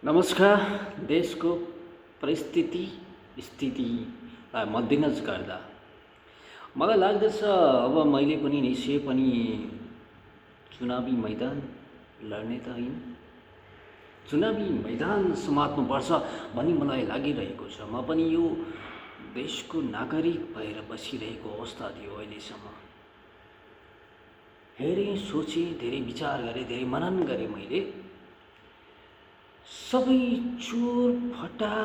नमस्कार। देशको परिस्थिति स्थितिलाई मध्यनजर गर्दा मलाई लाग्दछ अब मैले पनि निश्चय पनि चुनावी मैदान लड्ने त होइन, चुनावी मैदान समात्नुपर्छ भन्ने मलाई लागिरहेको छ। म पनि यो देशको नागरिक भएर बसिरहेको अवस्था थियो। अहिलेसम्म धेरै सोचेँ, धेरै विचार गरेँ, धेरै मनन गरेँ। मैले सबै चोर फटा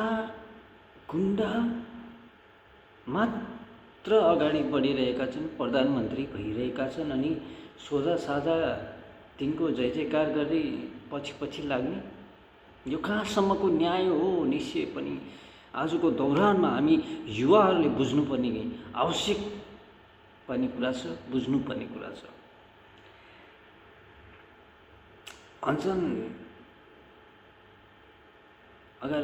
गुन्डा मात्र अगाडि बढिरहेका छन्, प्रधानमन्त्री भइरहेका छन् अनि सोझा साझा तिनको जय जयकार गर्दै पछि पछि लाग्ने, यो कहाँसम्मको न्याय हो? निश्चय पनि आजको दौरानमा हामी युवाहरूले बुझ्नुपर्ने आवश्यक पर्ने कुरा छ, बुझ्नुपर्ने कुरा छ। भन्छन् अगर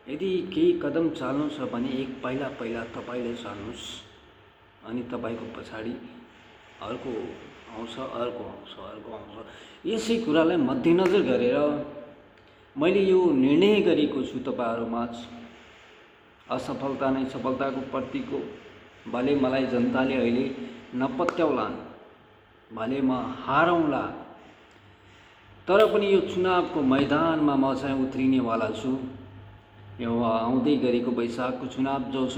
यदि केही कदम चाल्नु छ भने एक पाइला पहिला तपाईँले चाल्नुहोस्, अनि तपाईँको पछाडि अर्को आउँछ, अर्को आउँछ, अर्को आउँछ। यसै कुरालाई मध्यनजर गरेर मैले यो निर्णय गरेको छु तपाईँहरूमाझ। असफलता नै सफलताको प्रतीक हो। भले मलाई जनताले अहिले नपत्याउलान्, भले म हारौँला, तर पनि यो चुनावको मैदानमा म चाहिँ उत्रिनेवाला छु। यो आउँदै गरेको वैशाखको चुनाव जो छ,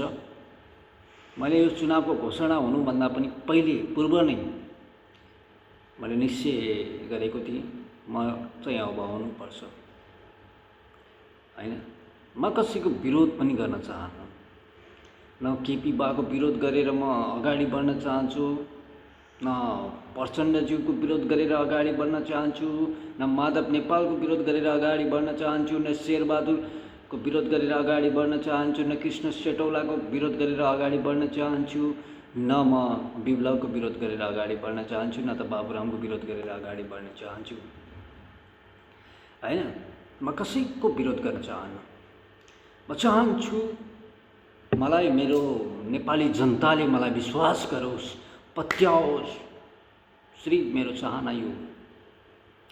मैले यो चुनावको घोषणा हुनुभन्दा पनि पूर्व नै मैले निश्चय गरेको थिएँ, म चाहिँ अब आउनुपर्छ होइन। म कसैको विरोध पनि गर्न चाहन्न, न केपी बाको विरोध गरेर म अगाडि बढ्न चाहन्छु, न प्रचण्डज्यूको विरोध गरेर अगाडि बढ्न चाहन्छु, न माधव नेपालको विरोध गरेर अगाडि बढ्न चाहन्छु, न शेरबहादुरको विरोध गरेर अगाडि बढ्न चाहन्छु, न कृष्ण सेटौलाको विरोध गरेर अगाडि बढ्न चाहन्छु, न म विप्लवको विरोध गरेर अगाडि बढ्न चाहन्छु, न त बाबुरामको विरोध गरेर अगाडि बढ्न चाहन्छु होइन। म कसैको विरोध गर्न चाहन्न। म चाहन्छु मलाई मेरो नेपाली जनताले मलाई विश्वास गरोस्, पत्याओस्। श्री मेरो चाहना यो,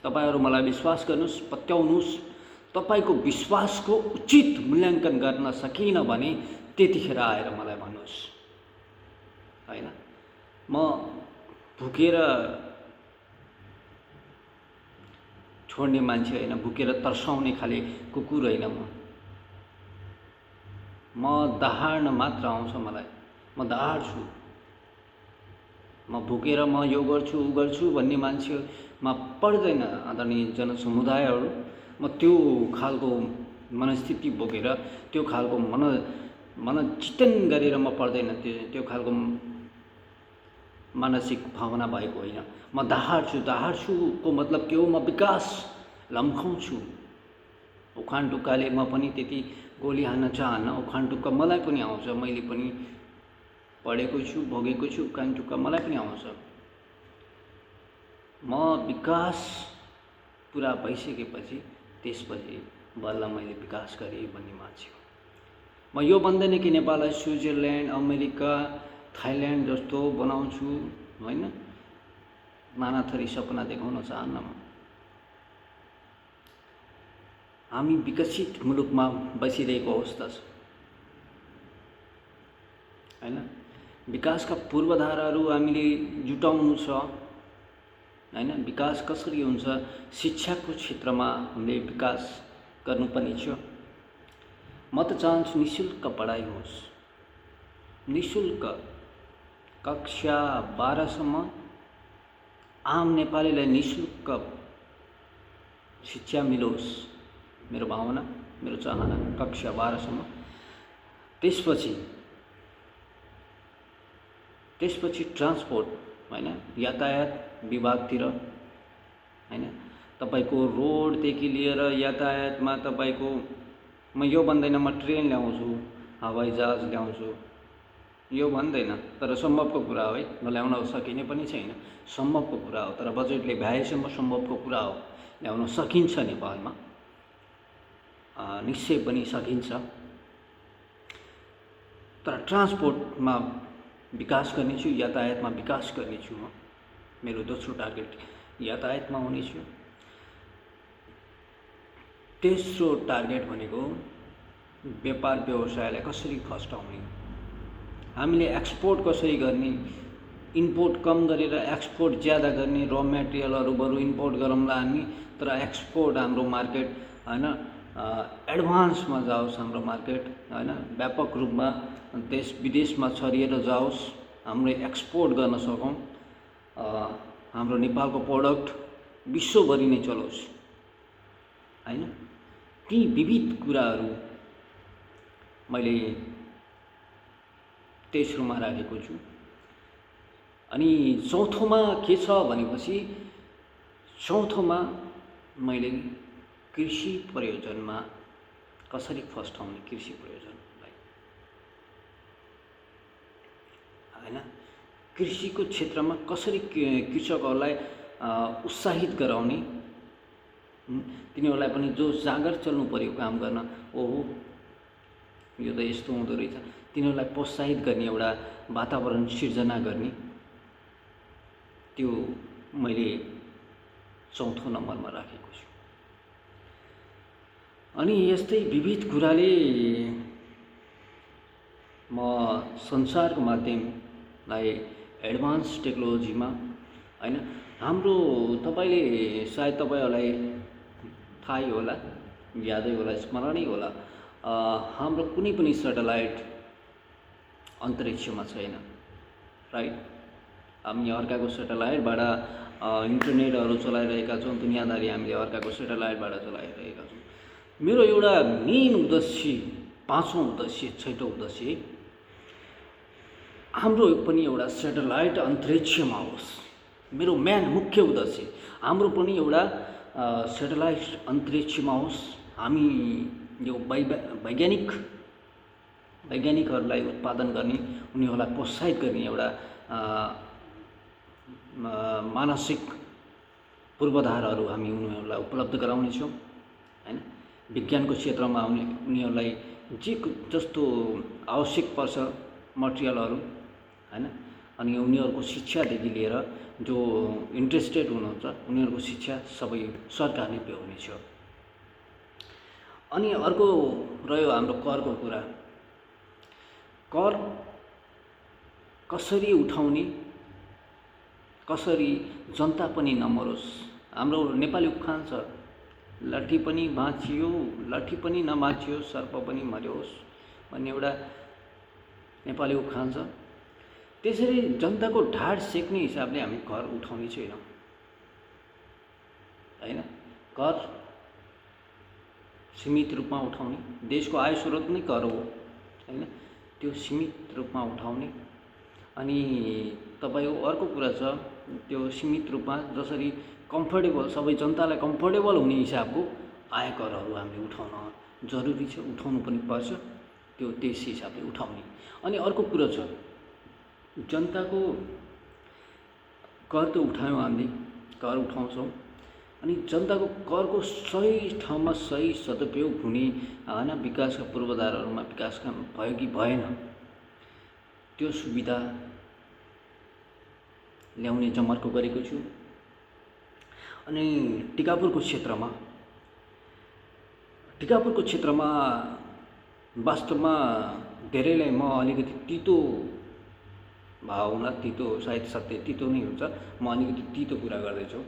तपाईहरू मलाई विश्वास गर्नुहोस्, पत्याउनुहोस्। तपाईको विश्वासको उचित मूल्याङ्कन गर्न सकिन भने त्यतिखेर आएर मलाई भन्नुहोस् होइन। म भुकेर छोड्ने मान्छे होइन, भुकेर तर्साउने खाले कुकुर होइन। म दहाड्न मात्र आउँछ मलाई, म दहाड्छु। म भुकेर म यो गर्छु उ गर्छु भन्ने मान्छेमा पर्दैन आदरणीय जनसमुदायहरू। म त्यो खालको मनस्थिति बोकेर, त्यो खालको मनचिन्तन गरेर म पर्दैन, त्यो खालको मानसिक भावना भएको होइन। म दहाड्छुको मतलब के हो? म विकास लम्काउँछु। उखान टुक्काले म पनि त्यति गोली हान्न चाहन्न। उखान टुक्का मलाई पनि आउँछ, मैले पनि पढेको छु, भोगेको छु। उखान टुक्का मलाई पनि आउँछ। म विकास पुरा भइसकेपछि त्यसपछि बल्ल मैले विकास गरेँ भन्ने मान्छे हो। म यो भन्दैन कि नेपाललाई स्विजरल्यान्ड, अमेरिका, थाइल्यान्ड जस्तो बनाउँछु होइन। नाना थरी सपना देखाउन चाहन्न म। हामी विकसित मुलुकमा बसिरहेको अवस्था छ होइन। विकासका पूर्वाधारहरू हामीले जुटाउनु छ होइन। विकास कसरी हुन्छ? शिक्षाको क्षेत्रमा हामीले विकास गर्नुपर्ने छ। म त चाहन्छु निःशुल्क पढाइ होस्, निःशुल्क कक्षा 12 सम्म आम नेपालीलाई निःशुल्क शिक्षा मिलोस्। मेरो भावना, मेरो चाहना कक्षा 12 सम्म। त्यसपछि ट्रान्सपोर्ट होइन, यातायात विभागतिर होइन, तपाईको रोडदेखि लिएर यातायातमा तपाईको, म यो भन्दैन म ट्रेन ल्याउँछु, हवाईजहाज ल्याउँछु, यो भन्दैन, तर सम्भवको कुरा हो है। ल्याउन सकिने पनि छैन, सम्भवको कुरा हो। तर बजेटले भ्याएसम्म सम्भवको कुरा हो, ल्याउन सकिन्छ। नेपालमा निश्चय पनि सकिन्छ। तर ट्रान्सपोर्टमा विकास गर्नेछु, यातायातमा विकास गर्नेछु। म मेरो दोस्रो टार्गेट यातायातमा हुनेछु। तेस्रो टार्गेट भनेको व्यापार व्यवसायलाई कसरी फस्टाउने, हामीले एक्सपोर्ट कसरी गर्ने, इम्पोर्ट कम गरेर एक्सपोर्ट ज्यादा गर्ने, र मेटेरियलहरू बरु इम्पोर्ट गरौँला हामी, तर एक्सपोर्ट हाम्रो मार्केट हैन एडभान्समा जाओस्, हाम्रो मार्केट हैन व्यापक रूपमा देश विदेशमा छरिएर जाओस्, हाम्रो एक्सपोर्ट गर्न सकौँ, हाम्रो नेपालको प्रोडक्ट विश्वभरि नै चलोस् हैन। ती विविध कुराहरू मैले तेस्रोमा राखेको छु। अनि चौथोमा के छ भनेपछि चौथोमा मैले कृषि प्रयोजनमा कसरी फस्टाउने, कृषि प्रयोजनलाई हैन कृषिको क्षेत्रमा कसरी कृषकहरूलाई उत्साहित गराउने, तिनीहरूलाई पनि जो जागर चल्नु पर्यो काम गर्न, ओहो यो त यस्तो हुँदो रहेछ, तिनीहरूलाई प्रोत्साहित गर्ने एउटा वातावरण सिर्जना गर्ने, त्यो मैले चौथो नम्बरमा राखेको छु। अनि यस्तै विविध कुराले म संसारको माध्यमलाई एडभान्स टेक्नोलोजीमा हैन हाम्रो तपाईले सायद तपाईहरूलाई थाहै होला, यादै होला, स्मरणै होला, हाम्रो कुनै पनि सेटेलाइट अन्तरिक्षमा छैन, राइट। हामी अर्काको सेटेलाइटबाट इन्टरनेटहरू चलाइरहेका छौँ, दुनियाँदारी हामीले अर्काको सेटेलाइटबाट चलाइरहेका छौँ। मेरो एउटा मेन उद्देश्य, पाँचौँ उद्देश्य, छैटौँ उद्देश्य, हाम्रो पनि एउटा सेटेलाइट अन्तरिक्षमा होस्। मेरो मेन मुख्य उद्देश्य हाम्रो पनि एउटा सेटेलाइट अन्तरिक्षमा होस्। हामी यो वैज्ञानिकहरूलाई उत्पादन गर्ने, उनीहरूलाई प्रोत्साहित गर्ने एउटा मानसिक पूर्वाधारहरू हामी उनीहरूलाई उपलब्ध गराउनेछौँ हैन। विज्ञानको क्षेत्रमा उनीहरूलाई जस्तो आवश्यक पर्छ मटेरियलहरू हैन, अनि उनीहरूको शिक्षादेखि लिएर जो इन्ट्रेस्टेड हुनुहुन्छ उनीहरूको शिक्षा सबै सरकारले पुर्याउनेछ। अनि अर्को रह्यो हाम्रो करको कुरा। कर कसरी उठाउने, कसरी जनता पनि नमरोस्। हाम्रो नेपाली उखान छ, लाठी पनि भाँचियो, लाठी पनि नभाँचियो, सर्प पनि मर्योस् भन्ने एउटा नेपाली उखान छ। त्यसरी जनताको ढाड सेक्ने हिसाबले हामी कर उठाउने छैनौँ हैन। कर सीमित रूपमा उठाउने, देशको आय स्रोत नै कर हो हैन, त्यो सीमित रूपमा उठाउने। अनि तपाईको अर्को कुरा छ, त्यो सीमित रूपमा जसरी कम्फर्टेबल, सबै जनतालाई कम्फर्टेबल हुने हिसाबको आयकरहरू हामीले उठाउन जरुरी छ, उठाउनु पनि पर्छ, त्यो त्यस हिसाबले उठाउने। अनि अर्को कुरा छ, जनताको कर त उठायौँ, हामीले कर उठाउँछौँ, अनि जनताको करको सही ठाउँमा सही सदुपयोग हुने हैन, विकासका पूर्वाधारहरूमा विकास भयो कि भएन, त्यो सुविधा ल्याउने जमर्को गरेको छु। अनि टिकापुरको क्षेत्रमा वास्तवमा धेरैलाई म अलिकति तितो भावना, तितो सायद सत्य तितो नै हुन्छ, म अलिकति तितो कुरा गर्दैछु।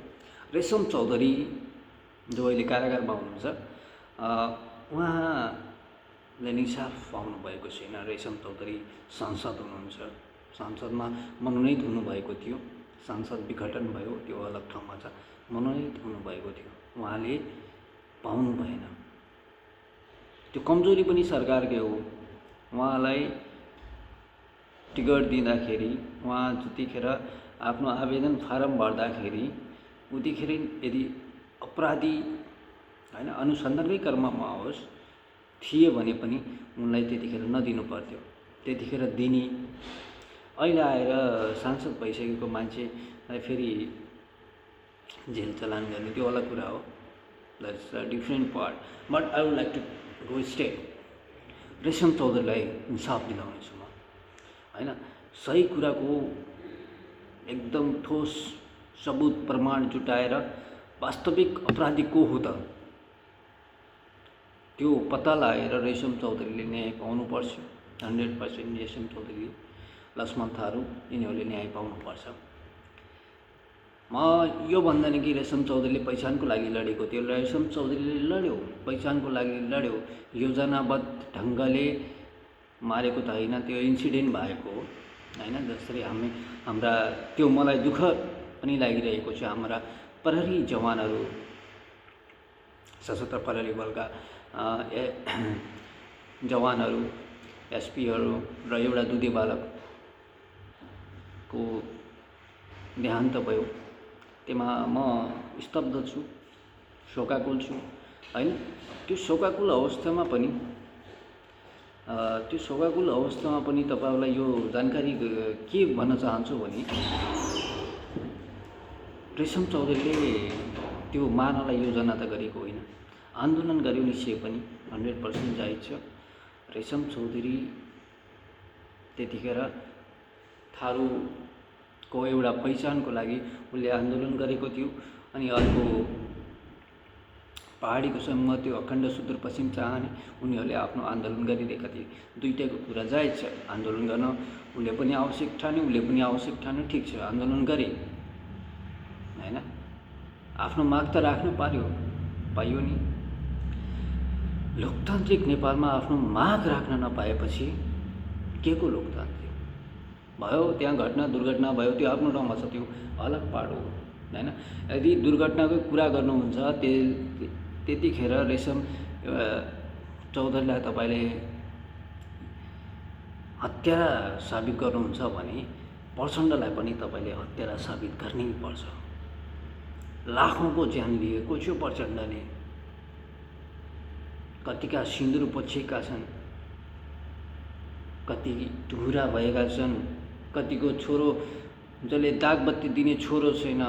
रेशम चौधरी जो अहिले कारागारमा हुनुहुन्छ, उहाँले निसाफ पाउनु भएको छैन। रेशम चौधरी सांसद हुनुहुन्छ, संसदमा मनोनित हुनुभएको थियो, सांसद विघटन भयो, त्यो अलग ठाउँमा छ, मनोनित हुनुभएको थियो, उहाँले पाउनु भएन। त्यो कमजोरी पनि सरकारकै हो। उहाँलाई टिकट दिँदाखेरि, उहाँ जतिखेर आफ्नो आवेदन फारम भर्दाखेरि उतिखेर यदि अपराधी हैन अनुसन्धानकै क्रममा होस् थिए भने पनि उनलाई त्यतिखेर नदिनु पर्थ्यो, त्यतिखेर दिने। अहिले आएर सांसद भइसकेको मान्छेलाई फेरि जेल चलान गर्ने त्यो अलग कुरा हो, that's a different part. But I would like to go step, Resham चौधरीलाई इन्साफ दिलाउनेछु म हैन। सही कुराको एकदम ठोस सबुत प्रमाण जुटाएर वास्तविक अपराधी को हो त त्यो पत्ता लगाएर रेशम चौधरीले न्याय पाउनुपर्छ। 100% रेशम चौधरी, लक्ष्मण थारू यिनीहरूले न्याय पाउनुपर्छ। म यो भन्दैन कि रेशम चौधरीले पहिचानको लागि लडेको थियो। रेशम चौधरीले लड्यो, पहिचानको लागि लड्यो, योजनाबद्ध ढङ्गले मारेको त होइन, त्यो इन्सिडेन्ट भएको हो होइन। जसरी हाम्रा त्यो मलाई दुःख पनि लागिरहेको छ। हाम्रा प्रहरी जवानहरू, सशस्त्र प्रहरी बलका जवानहरू, एसपीहरू र एउटा दुधे बालकको देहान्त भयो। त्यसमा म स्तब्ध छु, शोकाकुल छु होइन। त्यो शोकाकुल अवस्थामा पनि तपाईहरूलाई यो जानकारी के भन्न चाहन्छु भने रेशम चौधरीले त्यो मार्नलाई योजना त गरेको होइन, आन्दोलन गर्यो निश्चय पनि 100% जायज छ। रेशम चौधरी त्यतिखेर थारूको एउटा पहिचानको लागि उसले आन्दोलन गरेको थियो। अनि अर्को पहाडीको समूह त्यो अखण्ड सुदूरपश्चिम चाहने उनीहरूले आफ्नो आन्दोलन गरिरहेका थिए। दुईटैको कुरा जायज छ, आन्दोलन गर्न उसले पनि आवश्यक ठान्यो, उसले पनि आवश्यक ठान्यो, ठिक छ, आन्दोलन गरे होइन। आफ्नो माग त राख्नु पाइयो नि। लोकतान्त्रिक नेपालमा आफ्नो माग राख्न नपाएपछि के को लोकतान्त्रिक भयो? त्यहाँ दुर्घटना भयो, त्यो आफ्नो ठाउँमा छ, त्यो अलग पार्ट हो होइन। यदि दुर्घटनाको कुरा गर्नुहुन्छ त्यतिखेर रेशम चौधरीलाई तपाईँले हत्यारा साबित गर्नुहुन्छ भने प्रचण्डलाई पनि तपाईँले हत्यारा साबित गर्नै पर्छ। लाखौँको ज्यान लिएको थियो प्रचण्डले, कतिका सिन्दुर पछेका छन्, कति धुरा भएका छन्, कतिको छोरो जसले दागबत्ती दिने छोरो छैन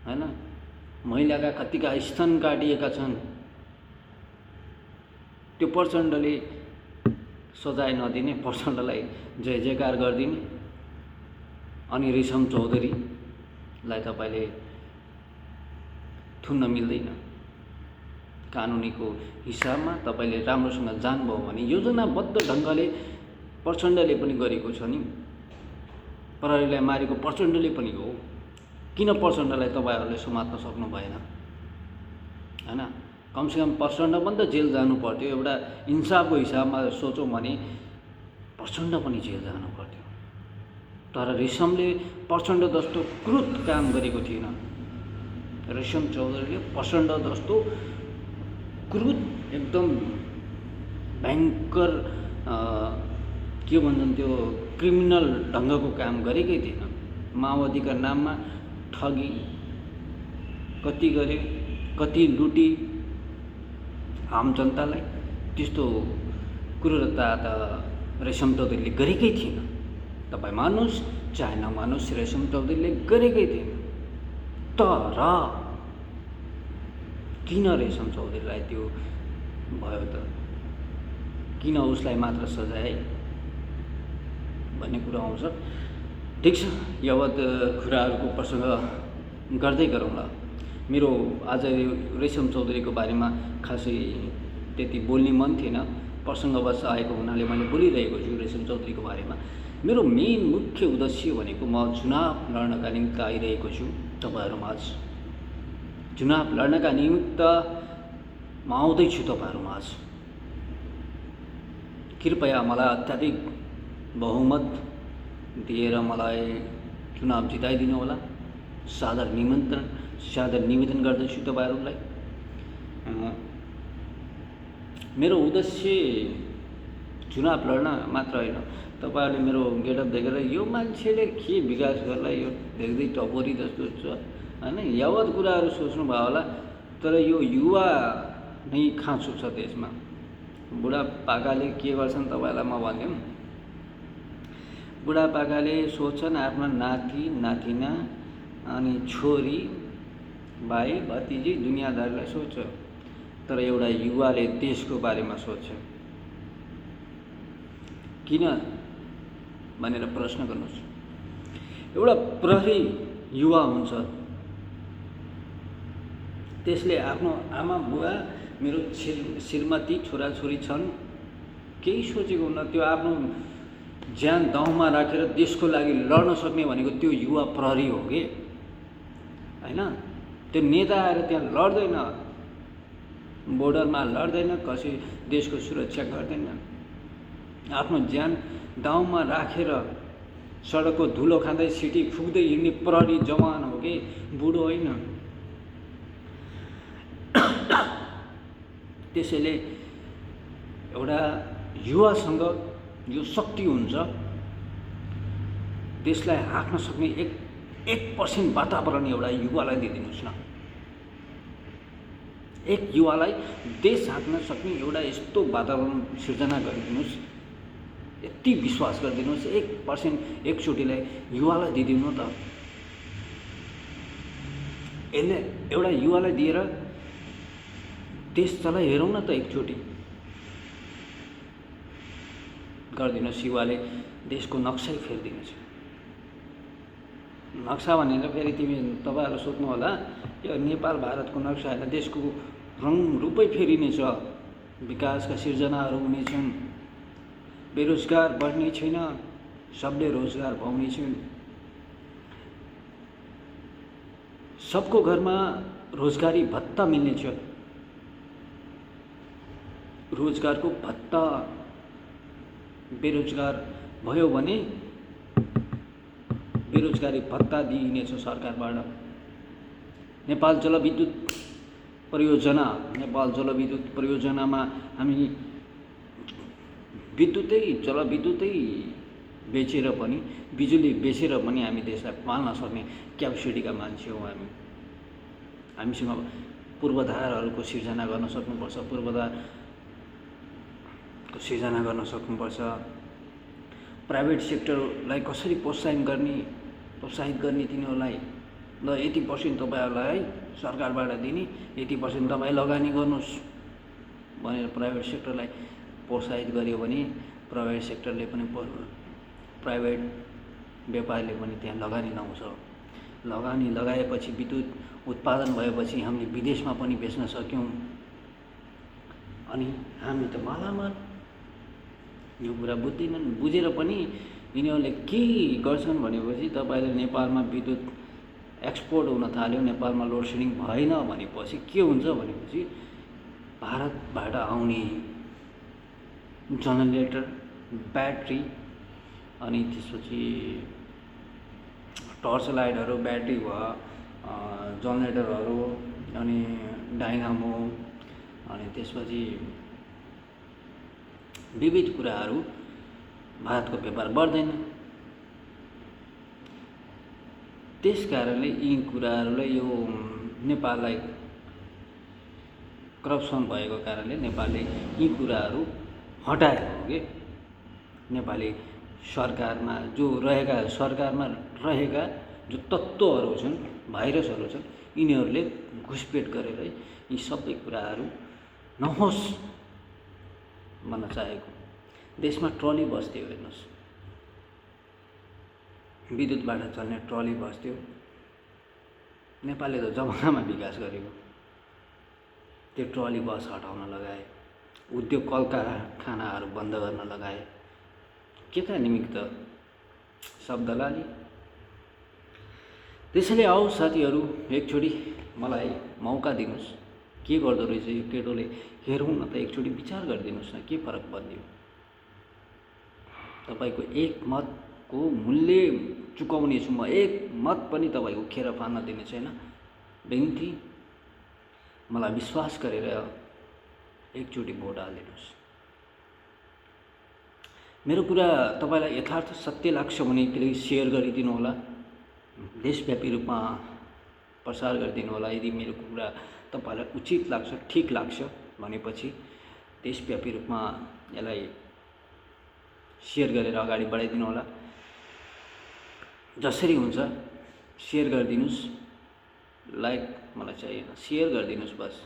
होइन। महिलाका कतिका स्तन काटिएका छन्। त्यो प्रचण्डले सजाय नदिने, प्रचण्डलाई जय जयकार गरिदिने, अनि रेशम चौधरीलाई तपाईँले थुन्न मिल्दैन। कानुनीको हिसाबमा तपाईँले राम्रोसँग जान्नुभयो भने योजनाबद्ध ढङ्गले प्रचण्डले पनि गरेको छ नि। प्रहरीलाई मारेको प्रचण्डले पनि हो। किन प्रचण्डलाई तपाईँहरूले समात्न सक्नु भएन होइन? कमसेकम प्रचण्ड पनि त जेल जानु पर्थ्यो। एउटा इन्साफको हिसाबमा सोचौँ भने प्रचण्ड पनि जेल जानु पर्थ्यो। तर रेशमले प्रचण्ड जस्तो क्रूर काम गरेको थिएन। रेशम चौधरीले प्रचण्ड जस्तो क्रूर, एकदम भयङ्कर के भन्छन् त्यो क्रिमिनल ढङ्गको काम गरेकै थिएन। माओवादीका नाममा ठगी कति गरे, कति लुटी आम जनतालाई, त्यस्तो क्रूरता त रेशम चौधरीले गरेकै थिएन। तपाईँ मान्नुहोस् चाहे नमान्नुहोस्, रेशम चौधरीले गरेकै थिएन। तर किन रेशम चौधरीलाई त्यो भयो त? किन उसलाई मात्र सजाय भन्ने कुरा आउँछ। ठिक छ, यावत कुराहरूको प्रसङ्ग गर्दै गरौँला। मेरो आज रेशम चौधरीको बारेमा खासै त्यति बोल्ने मन थिएन, प्रसङ्गवश आएको हुनाले मैले बोलिरहेको छु रेशम चौधरीको बारेमा। मेरो मेन मुख्य उद्देश्य भनेको म चुनाव लड्नका निमित्त आइरहेको छु तपाईँहरूमाझ। चुनाव लड्नका निमित्त म आउँदैछु तपाईँहरूमाझ। कृपया मलाई अत्याधिक बहुमत दिएर मलाई चुनाव जिताइदिनु होला। सादर निवेदन गर्दछु तपाईँहरूलाई। मेरो उद्देश्य चुनाव लड्न मात्र होइन। तपाईँहरूले मेरो गेटअप देखेर यो मान्छेले के विकास गर्ला, यो देख्दै टपोरी जस्तो छ होइन, यावत कुराहरू सोच्नु भयो होला। तर यो युवा नै खाँचो छ त्यसमा। बुढापाकाले के गर्छन् तपाईँलाई म भनिदिउँ। बुढापाकाले सोच्छन् आफ्ना नाति नातिना अनि छोरी भाइ भतिजी दुनियाँदारीलाई सोध्छ, तर एउटा युवाले देशको बारेमा सोध्छ। किन भनेर प्रश्न गर्नुहोस्। एउटा प्रहरी युवा हुन्छ, त्यसले आफ्नो आमा बुवा मेरो श्रीमती छोराछोरी छन्, केही सोचेको हुन्न। त्यो आफ्नो ज्यान दाउमा राखेर देशको लागि लड्न सक्ने भनेको त्यो युवा प्रहरी हो कि होइन। त्यो नेता आएर त्यहाँ लड्दैन, बोर्डरमा लड्दैन, कसै देशको सुरक्षा गर्दैन। आफ्नो ज्यान दाउमा राखेर सडकको धुलो खाँदै सिटी फुक्दै हिँड्ने प्रहरी जवान हो कि बुढो होइन। त्यसैले एउटा युवासँग यो शक्ति हुन्छ, देशलाई हाँक्न सक्ने 1% वातावरण एउटा युवालाई दिइदिनुहोस् न। एक युवालाई देश हाँक्न सक्ने एउटा यस्तो वातावरण सिर्जना गरिदिनुहोस्, यति विश्वास गरिदिनुहोस्। 1% एकचोटिलाई युवालाई दिइदिनु त। यसले एउटा युवालाई दिएर देश चलाई हेरौँ न त एकचोटि। गरिदिनुहोस्, युवाले देशको नक्सै फेरिदिनेछ। नक्सा भनेर फेरि तपाईँहरू सोध्नु होला, यो नेपाल भारतको नक्सा होइन, देशको रङ रूपै फेरिनेछ। विकासका सिर्जनाहरू हुनेछन्, बेरोजगार बढ्ने छैन, सबले रोजगार पाउने छन्, सबको घरमा रोजगारी भत्ता मिल्नेछ। रोजगारको भत्ता बेरोजगार भयो भने बेरोजगारी भत्ता दिइनेछ सरकारबाट। नेपाल जलविद्युत परियोजनामा हामी जलविद्युतै बेचेर पनि, बिजुली बेचेर पनि हामी देशलाई पाल्न सक्ने क्यापेसिटीका मान्छे हौँ हामी। हामीसँग पूर्वाधारहरूको सिर्जना गर्न सक्नुपर्छ, प्राइभेट सेक्टरलाई कसरी प्रोत्साहित गर्ने तिनीहरूलाई। ल 80% तपाईँहरूलाई सरकारबाट दिने, 80% तपाईँ लगानी गर्नुहोस् भनेर प्राइभेट सेक्टरलाई प्रोत्साहित गर्यो भने प्राइभेट सेक्टरले पनि, प्राइभेट व्यापारले पनि त्यहाँ लगानी लाउँछ। लगानी लगाएपछि विद्युत उत्पादन भएपछि हामीले विदेशमा पनि बेच्न सक्यौँ अनि हामी त मालामाल। यो कुरा बुझ्दैनन्। बुझेर पनि यिनीहरूले के गर्छन् भनेपछि तपाईँले नेपालमा विद्युत एक्सपोर्ट हुन थाल्यो, नेपालमा लोड सेडिङ भएन भनेपछि के हुन्छ भनेपछि भारतबाट आउने जनरेटर, ब्याट्री अनि त्यसपछि टर्च लाइटहरू, ब्याट्री भयो, जनरेटरहरू अनि डाइनामो अनि त्यसपछि विविध कुराहरू, भारतको व्यापार बढ्दैन। त्यस कारणले यी कुराहरूले यो नेपाललाई करप्सन भएको कारणले नेपालले यी कुराहरू हटाएको हो कि। नेपाली सरकारमा रहेका जो तत्त्वहरू छन्, भाइरसहरू छन्, यिनीहरूले घुसपेट गरेर यी सबै कुराहरू नहोस् भन्न चाहेको। देशमा ट्रली बस थियो, हेर्नुहोस्, विद्युतबाट चल्ने ट्रली बस थियो। नेपालले त जमानामा विकास गरेको, त्यो ट्रली बस हटाउन लगाए, उद्योग कल कारखानाहरू बन्द गर्न लगाए। के का निमित्त? सब दलाली। त्यसैले आऊ साथीहरू, एकचोटि मलाई मौका दिनुहोस्, के गर्दो रहेछ यो केटोले हेरौँ न त, एकचोटि विचार गरिदिनुहोस् न, के फरक परिदियो। तपाईँको एक मतको मूल्य चुकाउने छु म, एक मत पनि तपाईँको खेर फाल्न दिने छैन। बिन्ती, मलाई विश्वास गरेर एकचोटि भोट हालिदिनुहोस्। मेरो कुरा तपाईँलाई यथार्थ सत्य लाग्छ भने प्लिज सेयर गरिदिनु होला, देशव्यापी रूपमा प्रसार गरिदिनु होला। यदि मेरो कुरा तपाईँलाई उचित लाग्छ, ठिक लाग्छ भनेपछि देशव्यापी रूपमा यसलाई सेयर गरेर अगाडि बढाइदिनु होला। जसरी हुन्छ सेयर गरिदिनुहोस्, लाइक मलाई चाहिएन, सेयर गरिदिनुहोस् बस।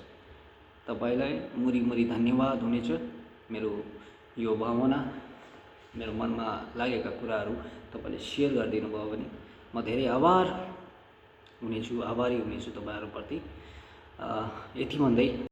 तपाईँलाई मुरी धन्यवाद हुनेछ। मेरो यो भावना, मेरो मनमा लागेका कुराहरू तपाईँले सेयर गरिदिनु भयो भने म धेरै आभारी हुनेछु तपाईँहरूप्रति। यति भन्दै